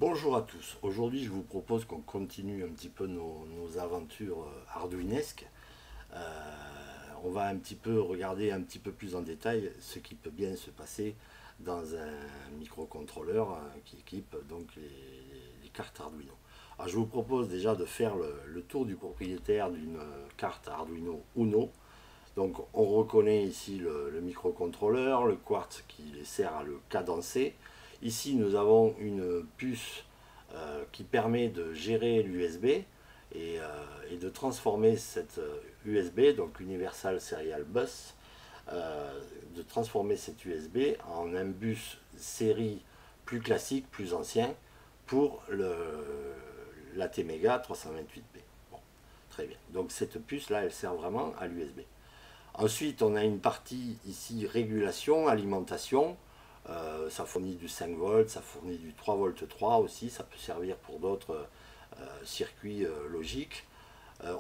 Bonjour à tous. Aujourd'hui, je vous propose qu'on continue un petit peu nos aventures arduinesques. On va un petit peu regarder un petit peu plus en détail ce qui peut bien se passer dans un microcontrôleur qui équipe donc les cartes Arduino. Alors, je vous propose déjà de faire le tour du propriétaire d'une carte Arduino Uno. Donc, on reconnaît ici le microcontrôleur, le quartz qui les sert à le cadencer. Ici, nous avons une puce qui permet de gérer l'USB et de transformer cette USB, donc Universal Serial Bus, de transformer cette USB en un bus série plus classique, plus ancien, pour l'ATmega 328B. Bon, très bien. Donc cette puce-là, elle sert vraiment à l'USB. Ensuite, on a une partie ici régulation, alimentation. Ça fournit du 5 volts, ça fournit du 3 volts 3 aussi, ça peut servir pour d'autres circuits logiques.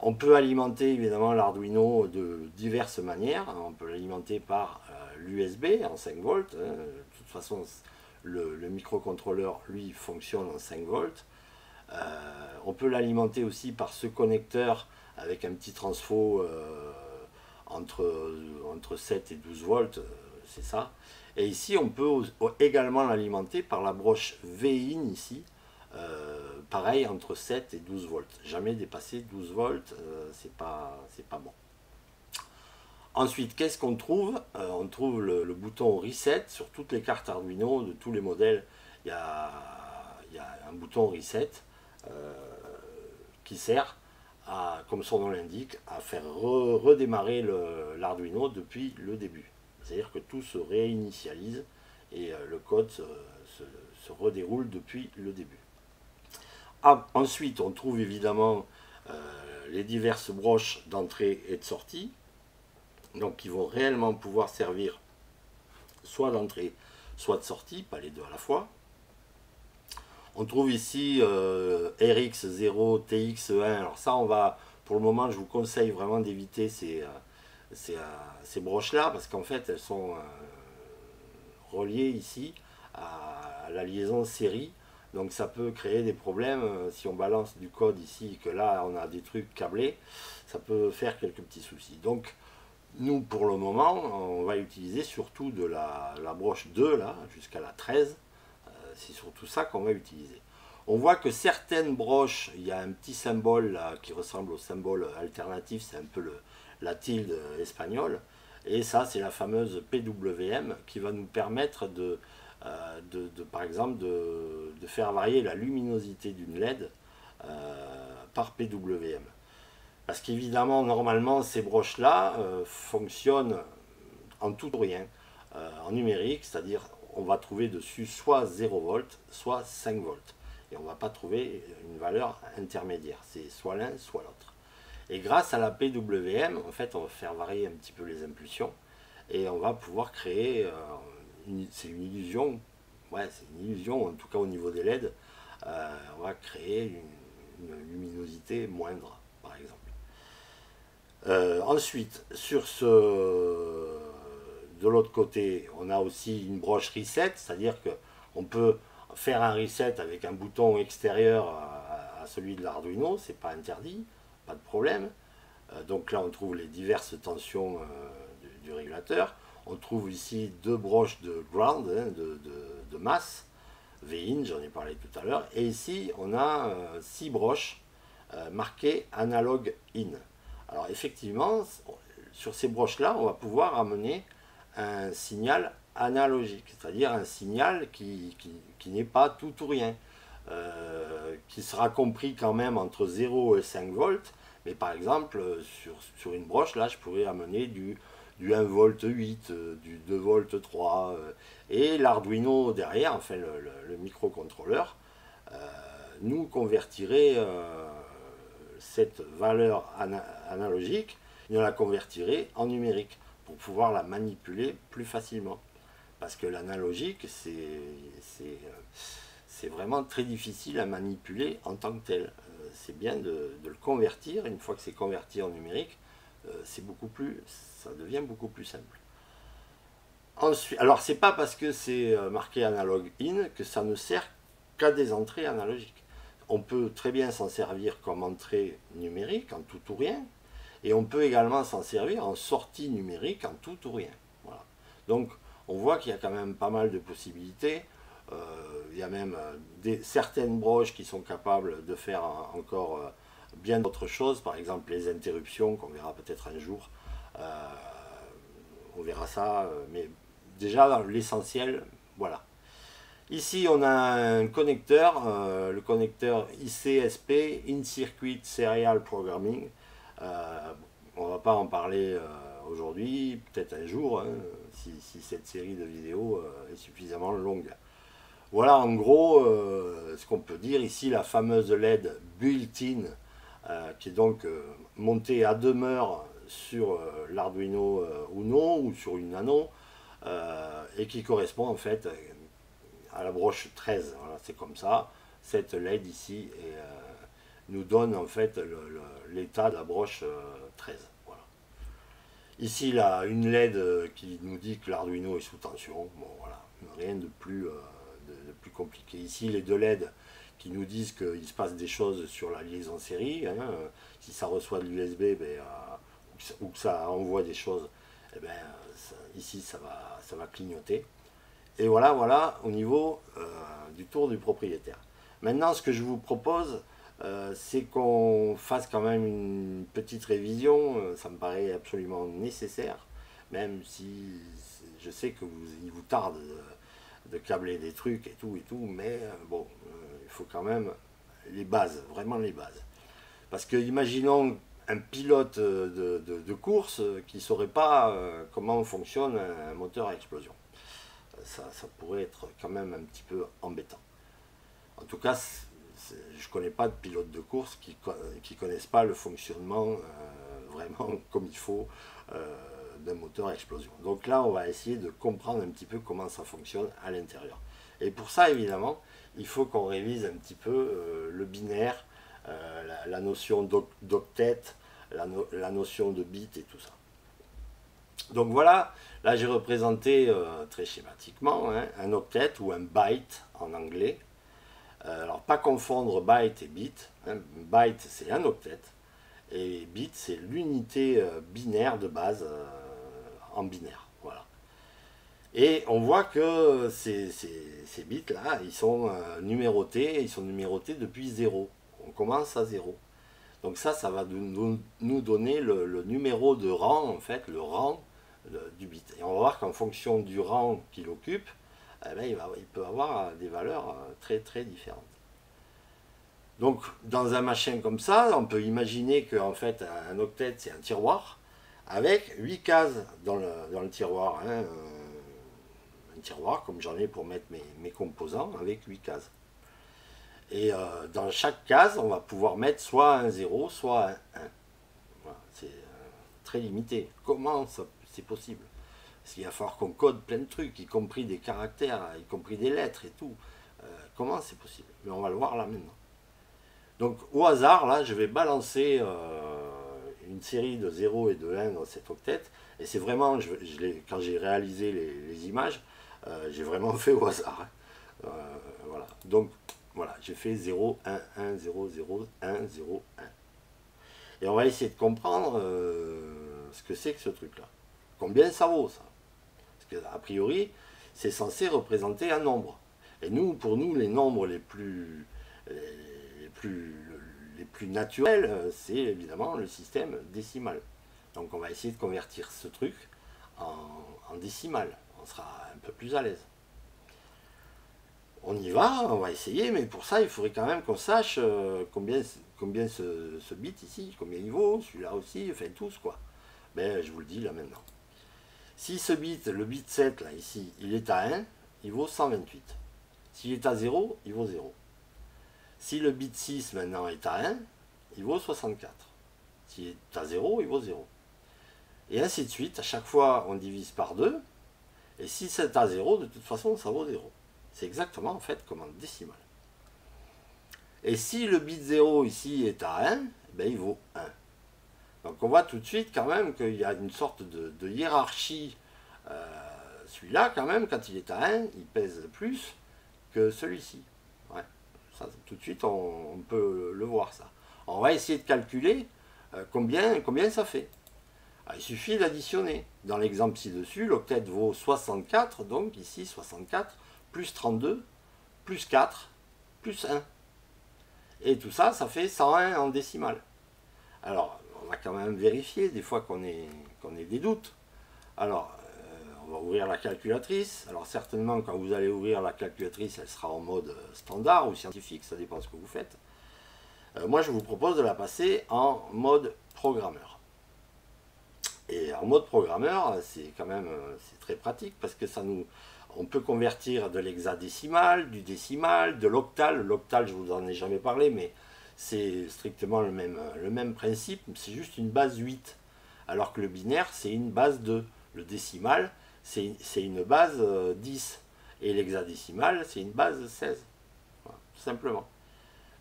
On peut alimenter évidemment l'Arduino de diverses manières. On peut l'alimenter par l'USB en 5 volts. De toute façon, le microcontrôleur, lui, fonctionne en 5 volts. On peut l'alimenter aussi par ce connecteur avec un petit transfo entre 7 et 12 volts, c'est ça. Et ici, on peut également l'alimenter par la broche V-in ici, pareil entre 7 et 12 volts. Jamais dépasser 12 volts, c'est pas bon. Ensuite, qu'est-ce qu'on trouve? On trouve le bouton Reset sur toutes les cartes Arduino de tous les modèles. Il y a un bouton Reset qui sert à, comme son nom l'indique, à faire redémarrer l'Arduino depuis le début. C'est-à-dire que tout se réinitialise et le code se redéroule depuis le début. Ensuite, on trouve évidemment les diverses broches d'entrée et de sortie, donc qui vont réellement pouvoir servir soit d'entrée, soit de sortie, pas les deux à la fois. On trouve ici RX0, TX1. Alors ça, pour le moment, je vous conseille vraiment d'éviter ces broches-là, parce qu'en fait, elles sont reliées ici à la liaison série. Donc ça peut créer des problèmes si on balance du code ici, que là, on a des trucs câblés, ça peut faire quelques petits soucis. Donc, nous, pour le moment, on va utiliser surtout de la broche 2, là, jusqu'à la 13. C'est surtout ça qu'on va utiliser. On voit que certaines broches, il y a un petit symbole là qui ressemble au symbole alternatif, c'est un peu la tilde espagnole. Et ça, c'est la fameuse PWM qui va nous permettre par exemple, de faire varier la luminosité d'une LED par PWM. Parce qu'évidemment, normalement, ces broches-là fonctionnent en tout ou rien, en numérique, c'est-à-dire on va trouver dessus soit 0 volts, soit 5 volts. Et on ne va pas trouver une valeur intermédiaire. C'est soit l'un, soit l'autre. Et grâce à la PWM, en fait, on va faire varier un petit peu les impulsions. Et on va pouvoir créer, c'est une illusion, ouais, c'est une illusion, en tout cas au niveau des LED, on va créer une luminosité moindre, par exemple. Ensuite, de l'autre côté, on a aussi une broche reset, c'est-à-dire qu'on peut faire un reset avec un bouton extérieur à celui de l'Arduino, c'est pas interdit, pas de problème. Donc là, on trouve les diverses tensions du régulateur. On trouve ici deux broches de ground, hein, de masse, V-in, j'en ai parlé tout à l'heure. Et ici, on a 6 broches marquées analog in. Alors effectivement, sur ces broches-là, on va pouvoir amener un signal analogique, c'est-à-dire un signal qui n'est pas tout ou rien, qui sera compris quand même entre 0 et 5 volts, mais par exemple, sur une broche, là, je pourrais amener du 1 volt 8, du 2 volt 3, et l'Arduino derrière, enfin le microcontrôleur, nous convertirait cette valeur analogique, il la convertirait en numérique pour pouvoir la manipuler plus facilement. Parce que l'analogique, c'est vraiment très difficile à manipuler en tant que tel. C'est bien de le convertir. Une fois que c'est converti en numérique, ça devient beaucoup plus simple. Ensuite, alors c'est pas parce que c'est marqué analog in que ça ne sert qu'à des entrées analogiques. On peut très bien s'en servir comme entrée numérique, en tout ou rien, et on peut également s'en servir en sortie numérique, en tout ou rien. Voilà. Donc, on voit qu'il y a quand même pas mal de possibilités. Il y a même certaines broches qui sont capables de faire encore bien d'autres choses, par exemple les interruptions qu'on verra peut-être un jour. On verra ça, mais déjà dans l'essentiel, voilà. Ici on a un connecteur, le connecteur ICSP, In-Circuit Serial Programming. On ne va pas en parler aujourd'hui, peut-être un jour, hein, si cette série de vidéos est suffisamment longue. Voilà en gros ce qu'on peut dire. Ici la fameuse LED built-in qui est donc montée à demeure sur l'Arduino Uno ou sur une Nano et qui correspond en fait à la broche 13. Voilà, c'est comme ça. Cette LED ici nous donne en fait l'état de la broche 13. Voilà. Ici là, une LED qui nous dit que l'Arduino est sous tension. Bon voilà, rien de plus compliqué. Ici les deux LED qui nous disent qu'il se passe des choses sur la liaison série. Hein, si ça reçoit de l'USB ou que ça envoie des choses, eh ben, ici ça va clignoter. Et voilà au niveau du tour du propriétaire. Maintenant, ce que je vous propose, c'est qu'on fasse quand même une petite révision. Ça me paraît absolument nécessaire, même si je sais que il vous tarde de câbler des trucs et tout, mais bon, il faut quand même les bases, vraiment les bases. Parce que imaginons un pilote de course qui ne saurait pas comment fonctionne un moteur à explosion. Ça pourrait être quand même un petit peu embêtant. En tout cas, je ne connais pas de pilote de course qui ne connaissent pas le fonctionnement vraiment comme il faut d'un moteur à explosion. Donc là, on va essayer de comprendre un petit peu comment ça fonctionne à l'intérieur. Et pour ça, évidemment, il faut qu'on révise un petit peu le binaire, la notion d'octet, la notion de bit et tout ça. Donc voilà, là j'ai représenté très schématiquement un octet ou un byte en anglais. Alors pas confondre byte et bit. Byte c'est un octet et bit c'est l'unité binaire de base en binaire. Voilà. Et on voit que ces bits là, ils sont numérotés depuis 0. On commence à 0. Donc ça va nous donner le numéro de rang, en fait, le rang du bit. Et on va voir qu'en fonction du rang qu'il occupe, eh bien, il peut avoir des valeurs très très différentes. Donc dans un machin comme ça, on peut imaginer qu'en fait un octet c'est un tiroir avec 8 cases dans le tiroir. Hein, un tiroir comme j'en ai pour mettre mes composants avec 8 cases. Et dans chaque case, on va pouvoir mettre soit un 0, soit un 1. Voilà, c'est très limité. Comment c'est possible? Parce qu'il va falloir qu'on code plein de trucs, y compris des caractères, y compris des lettres et tout. Comment c'est possible? Mais on va le voir là maintenant. Donc au hasard, là, je vais balancer une série de 0 et de 1 dans cet octet. Et c'est vraiment, quand j'ai réalisé les images, j'ai vraiment fait au hasard. Hein. Voilà. Donc voilà, j'ai fait 0, 1, 1, 0, 0, 1, 0, 1. Et on va essayer de comprendre ce que c'est que ce truc-là. Combien ça vaut, ça? Parce qu'a priori, c'est censé représenter un nombre. Et nous, pour nous, les nombres les plus naturels, c'est évidemment le système décimal. Donc on va essayer de convertir ce truc en décimal. On sera un peu plus à l'aise. On y va, on va essayer, mais pour ça, il faudrait quand même qu'on sache combien ce bit ici, combien il vaut, celui-là aussi, enfin tous, quoi. Ben, je vous le dis là maintenant. Si ce bit, le bit 7, là, ici, il est à 1, il vaut 128. S'il est à 0, il vaut 0. Si le bit 6, maintenant, est à 1, il vaut 64. S'il est à 0, il vaut 0. Et ainsi de suite, à chaque fois, on divise par 2, et si c'est à 0, de toute façon, ça vaut 0. C'est exactement en fait comme en décimal. Et si le bit 0 ici est à 1, ben il vaut 1. Donc on voit tout de suite quand même qu'il y a une sorte de hiérarchie. Celui-là quand même, quand il est à 1, il pèse plus que celui-ci. Ouais. Tout de suite, on peut le voir ça. On va essayer de calculer combien ça fait. Il suffit d'additionner. Dans l'exemple ci-dessus, l'octet vaut 64, donc ici 64, plus 32, plus 4, plus 1. Et tout ça, ça fait 101 en décimale. Alors, on va quand même vérifier des fois qu'on ait des doutes. Alors, on va ouvrir la calculatrice. Alors, certainement, quand vous allez ouvrir la calculatrice, elle sera en mode standard ou scientifique, ça dépend de ce que vous faites. Moi, je vous propose de la passer en mode programmeur. Et en mode programmeur, c'est quand même très pratique parce que on peut convertir de l'hexadécimal, du décimal, de l'octal. L'octal, je ne vous en ai jamais parlé, mais c'est strictement le même principe. C'est juste une base 8, alors que le binaire, c'est une base 2. Le décimal, c'est une base 10. Et l'hexadécimal, c'est une base 16. Voilà, tout simplement.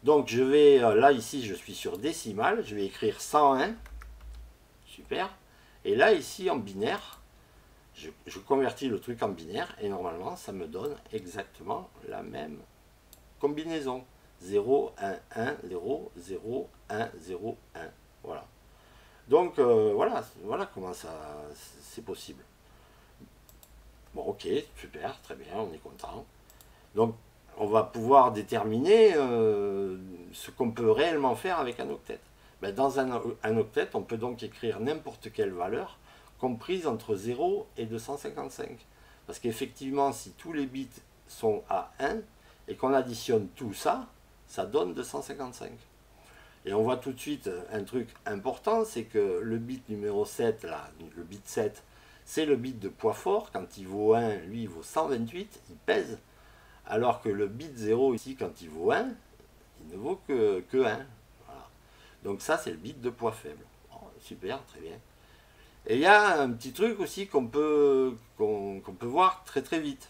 Donc, je vais, là, ici, je suis sur décimal. Je vais écrire 101. Super. Et là, ici, en binaire, je convertis le truc en binaire et normalement, ça me donne exactement la même combinaison. 0, 1, 1, 0, 0, 1, 0, 1. Voilà. Donc, voilà comment c'est possible. Bon, ok, super, très bien, on est content. Donc, on va pouvoir déterminer ce qu'on peut réellement faire avec un octet. Ben, dans un octet, on peut donc écrire n'importe quelle valeur comprise entre 0 et 255. Parce qu'effectivement, si tous les bits sont à 1 et qu'on additionne tout ça, ça donne 255. Et on voit tout de suite un truc important, c'est que le bit numéro 7, là, le bit 7, c'est le bit de poids fort. Quand il vaut 1, lui, il vaut 128, il pèse. Alors que le bit 0, ici, quand il vaut 1, il ne vaut que 1. Donc ça, c'est le bit de poids faible. Oh, super, très bien. Et il y a un petit truc aussi qu'on peut voir très très vite.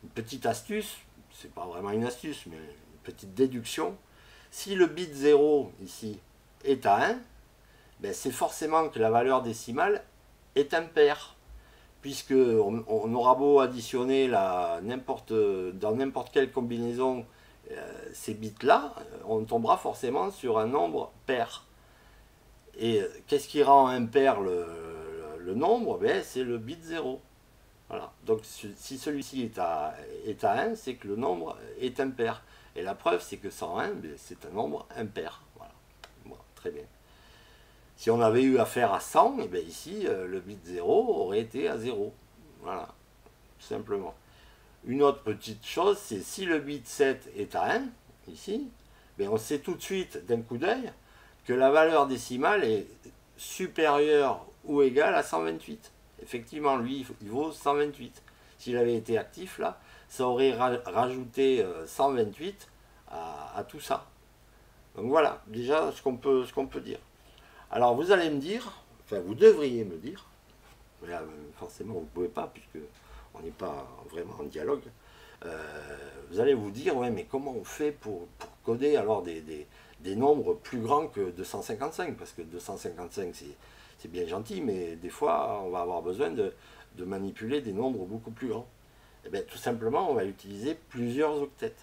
Une petite astuce, c'est pas vraiment une astuce, mais une petite déduction. Si le bit 0 ici est à 1, ben c'est forcément que la valeur décimale est impaire. Puisque on aura beau additionner dans n'importe quelle combinaison ces bits-là, on tombera forcément sur un nombre pair. Et qu'est-ce qui rend impair le nombre? Ben, c'est le bit 0. Voilà. Donc si celui-ci est à 1, c'est que le nombre est impair. Et la preuve, c'est que 101, ben, c'est un nombre impair. Voilà. Bon, très bien. Si on avait eu affaire à 100, et bien ici, le bit 0 aurait été à 0. Voilà, tout simplement. Une autre petite chose, c'est si le bit 7 est à 1, ici, bien on sait tout de suite, d'un coup d'œil, que la valeur décimale est supérieure ou égale à 128. Effectivement, lui, il vaut 128. S'il avait été actif, là, ça aurait rajouté 128 à tout ça. Donc voilà, déjà ce qu'on peut dire. Alors vous allez me dire, enfin vous devriez me dire, mais là, forcément vous ne pouvez pas puisque on n'est pas vraiment en dialogue, vous allez vous dire, ouais mais comment on fait pour coder alors des nombres plus grands que 255, parce que 255 c'est bien gentil, mais des fois on va avoir besoin de manipuler des nombres beaucoup plus grands. Et bien tout simplement on va utiliser plusieurs octets.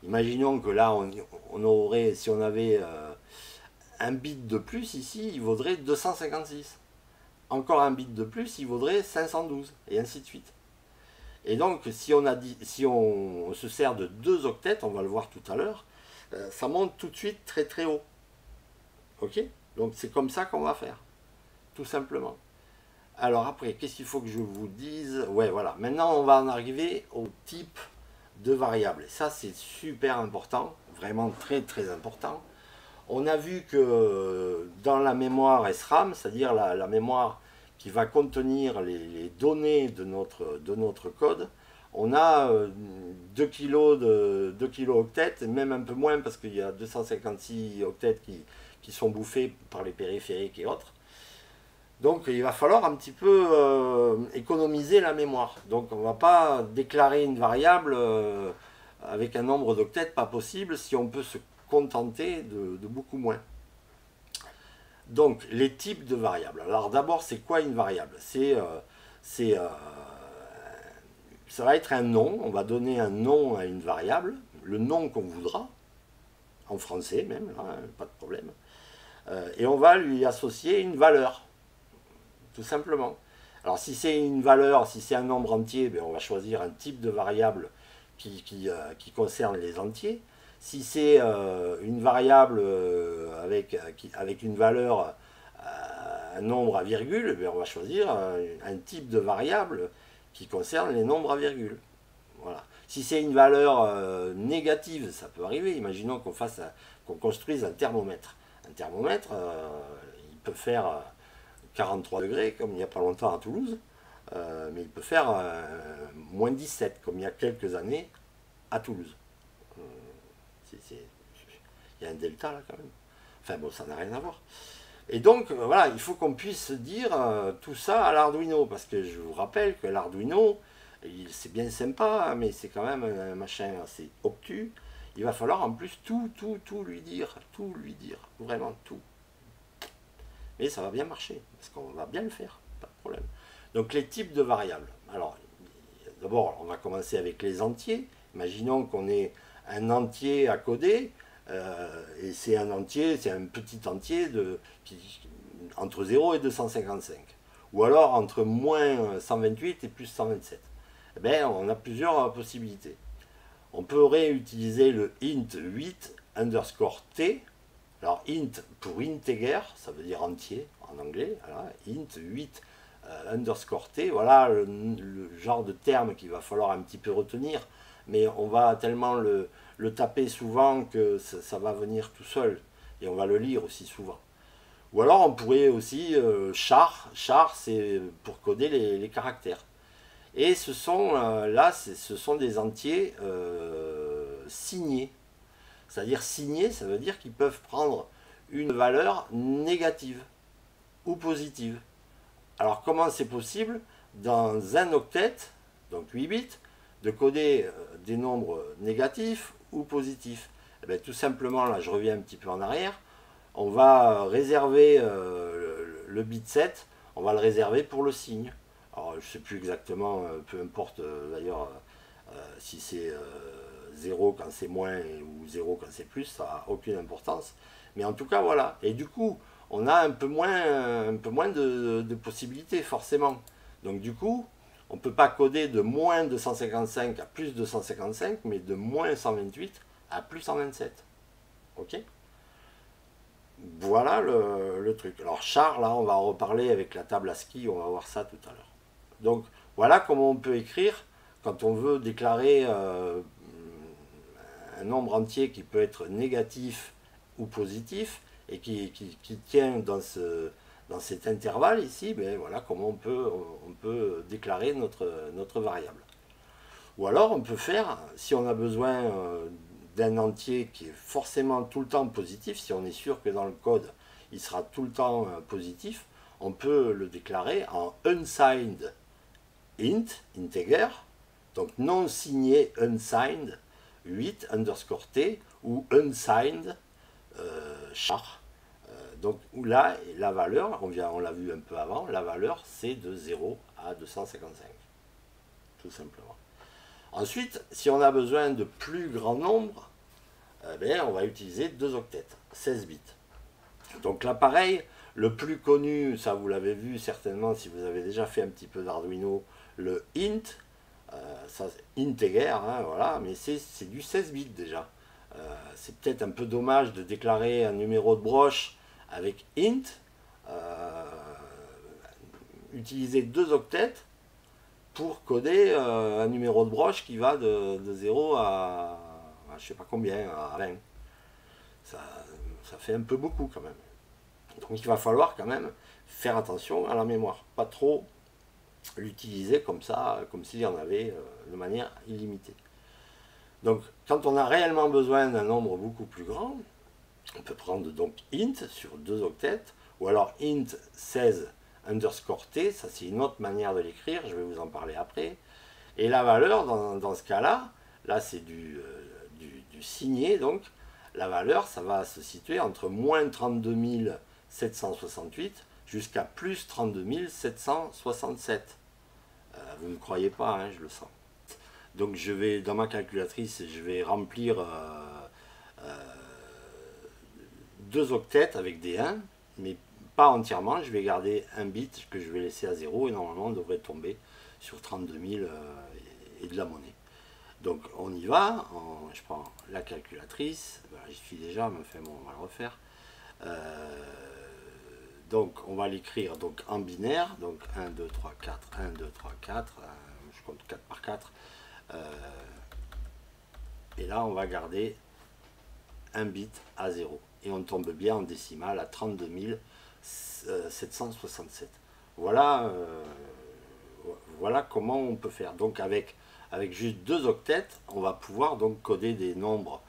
Imaginons que là on aurait, si on avait un bit de plus ici, il vaudrait 256. Encore un bit de plus, il vaudrait 512, et ainsi de suite. Et donc, si on se sert de 2 octets, on va le voir tout à l'heure, ça monte tout de suite très très haut. Ok? Donc c'est comme ça qu'on va faire, tout simplement. Alors après, qu'est-ce qu'il faut que je vous dise? Ouais, voilà. Maintenant, on va en arriver au type de variable. Et ça, c'est super important, vraiment très très important. On a vu que dans la mémoire SRAM, c'est-à-dire la mémoire qui va contenir les données de notre code, on a 2 kg de 2 kilooctets, même un peu moins parce qu'il y a 256 octets qui sont bouffés par les périphériques et autres. Donc il va falloir un petit peu économiser la mémoire. Donc on ne va pas déclarer une variable avec un nombre d'octets, pas possible, si on peut se contenter de beaucoup moins. Donc les types de variables. Alors d'abord, c'est quoi une variable? Ça va être un nom, on va donner un nom à une variable, le nom qu'on voudra, en français même, là, hein, pas de problème, et on va lui associer une valeur, tout simplement. Alors si c'est une valeur, si c'est un nombre entier, ben, on va choisir un type de variable qui concerne les entiers. Si c'est une variable avec une valeur, un nombre à virgule, ben, on va choisir un type de variable qui concerne les nombres à virgule. Voilà. Si c'est une valeur négative, ça peut arriver. Imaginons qu'on construise un thermomètre. Un thermomètre, il peut faire 43 degrés, comme il n'y a pas longtemps à Toulouse, mais il peut faire moins 17, comme il y a quelques années à Toulouse. Il y a un delta là quand même. Enfin bon, ça n'a rien à voir. Et donc voilà, il faut qu'on puisse dire tout ça à l'Arduino, parce que je vous rappelle que l'Arduino, c'est bien sympa, mais c'est quand même un machin assez obtus. Il va falloir en plus tout lui dire, vraiment tout. Et ça va bien marcher, parce qu'on va bien le faire, pas de problème. Donc les types de variables. Alors, d'abord, on va commencer avec les entiers. Imaginons qu'on ait un entier à coder, et c'est un entier, c'est un petit entier entre 0 et 255. Ou alors entre moins 128 et plus 127. Eh bien, on a plusieurs possibilités. On pourrait utiliser le int 8 underscore t. Alors int pour integer, ça veut dire entier en anglais. Voilà, int 8 underscore t. Voilà le genre de terme qu'il va falloir un petit peu retenir. Mais on va tellement le taper souvent que ça va venir tout seul. Et on va le lire aussi souvent. Ou alors on pourrait aussi char c'est pour coder les caractères. Et ce sont ce sont des entiers signés. C'est-à-dire signés, ça veut dire qu'ils peuvent prendre une valeur négative ou positive. Alors comment c'est possible dans un octet, donc 8 bits, de coder des nombres négatifs ou positifs? Eh bien, tout simplement, là je reviens un petit peu en arrière, on va réserver le bit 7, on va le réserver pour le signe. Alors je ne sais plus exactement, peu importe d'ailleurs si c'est 0 quand c'est moins ou 0 quand c'est plus, ça n'a aucune importance. Mais en tout cas voilà. Et du coup, on a un peu moins de possibilités forcément. Donc du coup, on ne peut pas coder de moins 255 à plus 255, mais de moins 128 à plus 127. Ok? Voilà le truc. Alors char, là, on va en reparler avec la table ASCII, on va voir ça tout à l'heure. Donc voilà comment on peut écrire quand on veut déclarer un nombre entier qui peut être négatif ou positif et qui tient dans cet intervalle ici, ben voilà comment on peut déclarer notre variable. Ou alors on peut faire, si on a besoin d'un entier qui est forcément tout le temps positif, si on est sûr que dans le code il sera tout le temps positif, on peut le déclarer en unsigned int, integer, donc non signé unsigned 8 underscore t ou unsigned char. Donc là, la valeur, on l'a vu un peu avant, la valeur c'est de 0 à 255, tout simplement. Ensuite, si on a besoin de plus grand nombre, on va utiliser 2 octets, 16 bits. Donc là, pareil, le plus connu, ça vous l'avez vu certainement si vous avez déjà fait un petit peu d'Arduino, le int, ça, integer, hein, voilà, mais c'est du 16 bits déjà. C'est peut-être un peu dommage de déclarer un numéro de broche avec int, utiliser 2 octets pour coder un numéro de broche qui va de 0 à je sais pas combien, à 20. Ça fait un peu beaucoup quand même. Donc il va falloir quand même faire attention à la mémoire, pas trop l'utiliser comme ça, comme s'il y en avait de manière illimitée. Donc quand on a réellement besoin d'un nombre beaucoup plus grand, on peut prendre donc int sur 2 octets, ou alors int 16 underscore t, ça c'est une autre manière de l'écrire, je vais vous en parler après. Et la valeur dans ce cas-là, là c'est du signé, donc la valeur ça va se situer entre moins 32 768 jusqu'à plus 32 767. Vous ne croyez pas, hein, je le sens. Donc je vais, dans ma calculatrice, je vais remplir 2 octets avec des 1, mais pas entièrement. Je vais garder un bit que je vais laisser à 0 et normalement on devrait tomber sur 32 000 et de la monnaie. Donc on y va, je prends la calculatrice, voilà, j'y suis déjà, mais enfin bon, on va le refaire. Donc on va l'écrire donc en binaire, donc 1, 2, 3, 4, 1, 2, 3, 4, je compte 4 par 4. Et là on va garder un bit à 0. Et on tombe bien en décimale à 32 767. Voilà, voilà comment on peut faire. Donc avec juste 2 octets, on va pouvoir donc coder des nombres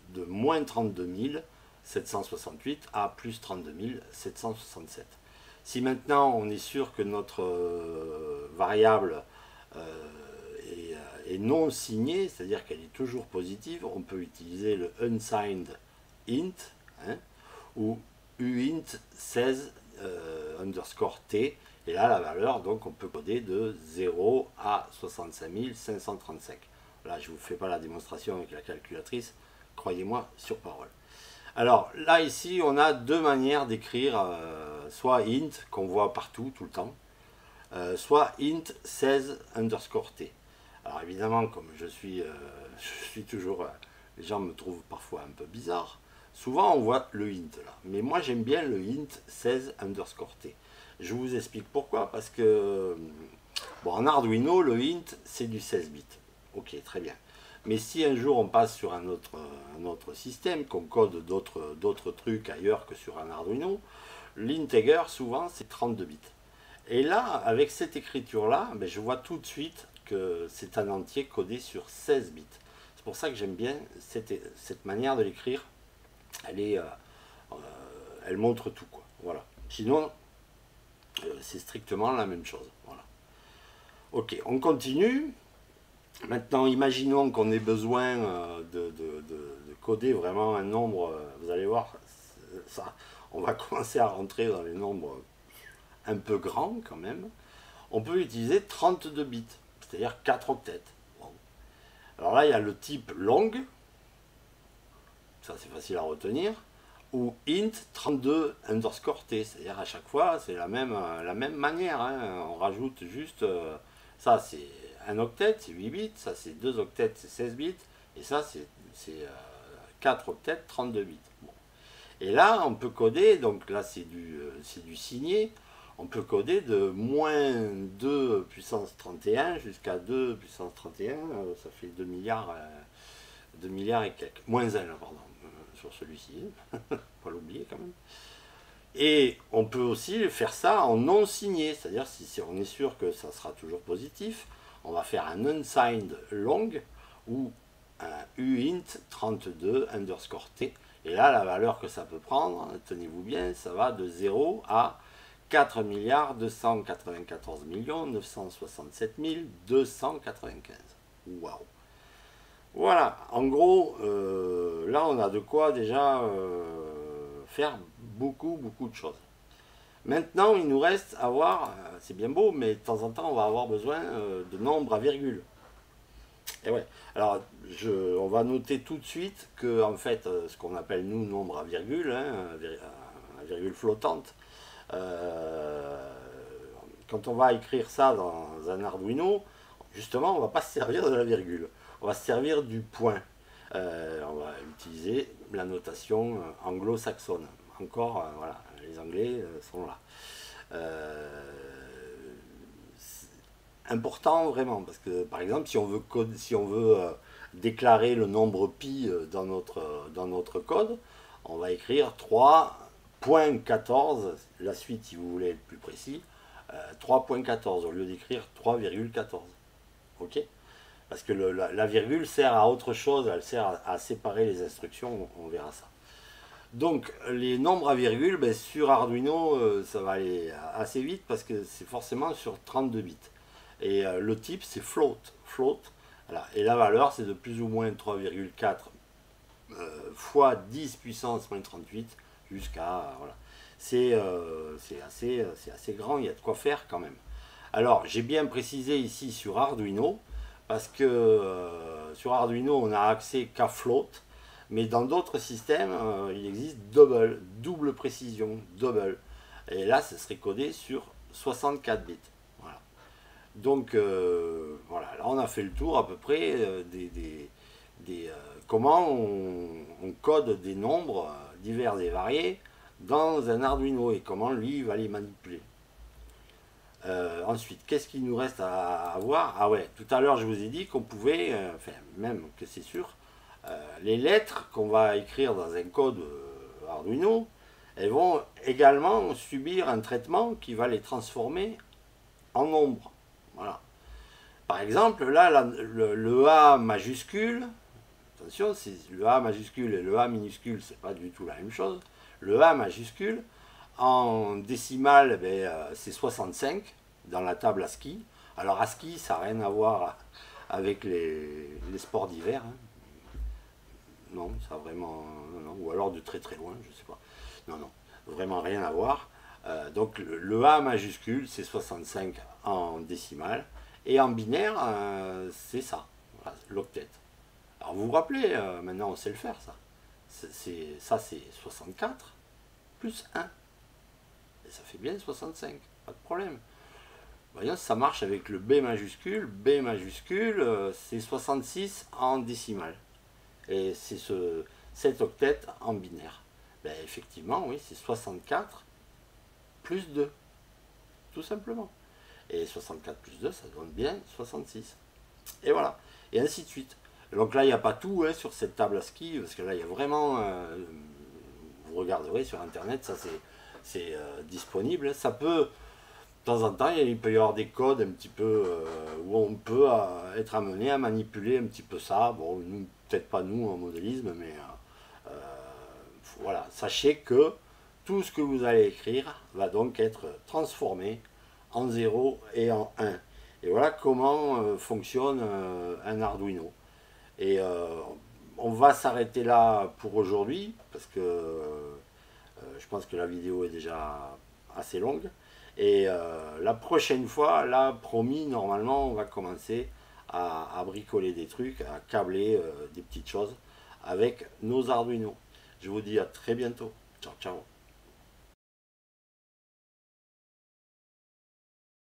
de moins 32 768 à plus 32 767. Si maintenant on est sûr que notre variable est non signée, c'est-à-dire qu'elle est toujours positive, on peut utiliser le unsigned int, hein, ou uint 16 underscore t, et là la valeur, donc on peut coder de 0 à 65 535. Là je ne vous fais pas la démonstration avec la calculatrice, croyez-moi sur parole. Alors là ici on a deux manières d'écrire, soit int qu'on voit partout tout le temps, soit int 16 underscore t. Alors évidemment comme je suis toujours, les gens me trouvent parfois un peu bizarre, souvent on voit le int là, mais moi j'aime bien le int 16 underscore t. Je vous explique pourquoi, parce que bon, en Arduino le int c'est du 16 bits, ok très bien. Mais si un jour on passe sur un autre système, qu'on code d'autres trucs ailleurs que sur un Arduino, l'integer souvent c'est 32 bits. Et là, avec cette écriture-là, ben, je vois tout de suite que c'est un entier codé sur 16 bits. C'est pour ça que j'aime bien cette manière de l'écrire. Elle montre tout, quoi. Voilà. Sinon, c'est strictement la même chose. Voilà. Ok, on continue. Maintenant, imaginons qu'on ait besoin de coder vraiment un nombre. Vous allez voir, ça, on va commencer à rentrer dans les nombres un peu grands quand même. On peut utiliser 32 bits, c'est-à-dire 4 octets. Bon. Alors là, il y a le type long, ça c'est facile à retenir, ou int 32 underscore t, c'est-à-dire à chaque fois, c'est la même manière. Hein. On rajoute juste, ça c'est un octet, c'est 8 bits, ça c'est 2 octets, c'est 16 bits, et ça c'est 4 octets, 32 bits. Bon. Et là, on peut coder, donc là c'est du signé, on peut coder de moins 2 puissance 31 jusqu'à 2 puissance 31, ça fait 2 milliards, 2 milliards et quelques. Moins 1, là, pardon, sur celui-ci, pas l'oublier quand même. Et on peut aussi faire ça en non signé, c'est-à-dire si on est sûr que ça sera toujours positif, on va faire un unsigned long ou un uint 32 underscore t. Et là, la valeur que ça peut prendre, tenez-vous bien, ça va de 0 à 4 294 967 295. Waouh! Voilà, en gros, là on a de quoi déjà faire beaucoup de choses. Maintenant, il nous reste à voir, c'est bien beau, mais de temps en temps on va avoir besoin de nombres à virgule. Et ouais, alors on va noter tout de suite que en fait, ce qu'on appelle nous nombre à virgule, hein, à virgule flottante, quand on va écrire ça dans un Arduino, justement, on ne va pas se servir de la virgule. On va se servir du point. On va utiliser la notation anglo-saxonne. Encore, voilà, les Anglais sont là. Important vraiment, parce que par exemple, si on veut déclarer le nombre pi dans notre code, on va écrire 3.14, la suite si vous voulez être plus précis, 3.14 au lieu d'écrire 3,14. Ok? Parce que la virgule sert à autre chose, elle sert à séparer les instructions, on verra ça. Donc les nombres à virgule, ben, sur Arduino, ça va aller assez vite parce que c'est forcément sur 32 bits. Et le type c'est float. Voilà. Et la valeur c'est de plus ou moins 3,4 fois 10 puissance moins 38 jusqu'à... voilà. C'est assez grand, il y a de quoi faire quand même. Alors, j'ai bien précisé ici sur Arduino, parce que sur Arduino, on n'a accès qu'à float, mais dans d'autres systèmes, il existe double précision, double. Et là, ce serait codé sur 64 bits. Voilà. Donc, voilà, là, on a fait le tour à peu près comment on code des nombres divers et variés dans un Arduino et comment lui va les manipuler. Ensuite, qu'est-ce qu'il nous reste à voir? Ah ouais, tout à l'heure je vous ai dit qu'on pouvait, enfin même que c'est sûr, les lettres qu'on va écrire dans un code Arduino, elles vont également subir un traitement qui va les transformer en nombres. Voilà. Par exemple, là, le A majuscule, attention, le A majuscule et le A minuscule, c'est pas du tout la même chose. Le A majuscule, en décimale, c'est 65 dans la table ASCII. Alors ASCII, ça n'a rien à voir avec les sports d'hiver. Hein. Non, ça a vraiment. Non, ou alors de très très loin, je sais pas. Non, non, vraiment rien à voir. Donc le A majuscule, c'est 65 en décimale. Et en binaire, c'est ça, voilà, l'octet. Alors vous vous rappelez, maintenant on sait le faire ça. Ça c'est 64 plus 1. Et ça fait bien 65, pas de problème. Voyons, ça marche avec le B majuscule. B majuscule, c'est 66 en décimale. Et c'est cet octet en binaire. Ben, effectivement, oui, c'est 64 plus 2, tout simplement. Et 64 plus 2, ça donne bien 66. Et voilà. Et ainsi de suite. Donc là, il n'y a pas tout hein, sur cette table ASCII, parce que là, il y a vraiment... vous regarderez sur Internet, ça c'est disponible. Ça peut, de temps en temps, il peut y avoir des codes un petit peu où on peut être amené à manipuler un petit peu ça. Bon, peut-être pas nous en modélisme, mais voilà. Sachez que tout ce que vous allez écrire va donc être transformé en 0 et en 1. Et voilà comment fonctionne un Arduino. Et on va s'arrêter là pour aujourd'hui, parce que je pense que la vidéo est déjà assez longue. Et la prochaine fois, là, promis, normalement, on va commencer à bricoler des trucs, à câbler des petites choses avec nos Arduino. Je vous dis à très bientôt. Ciao, ciao.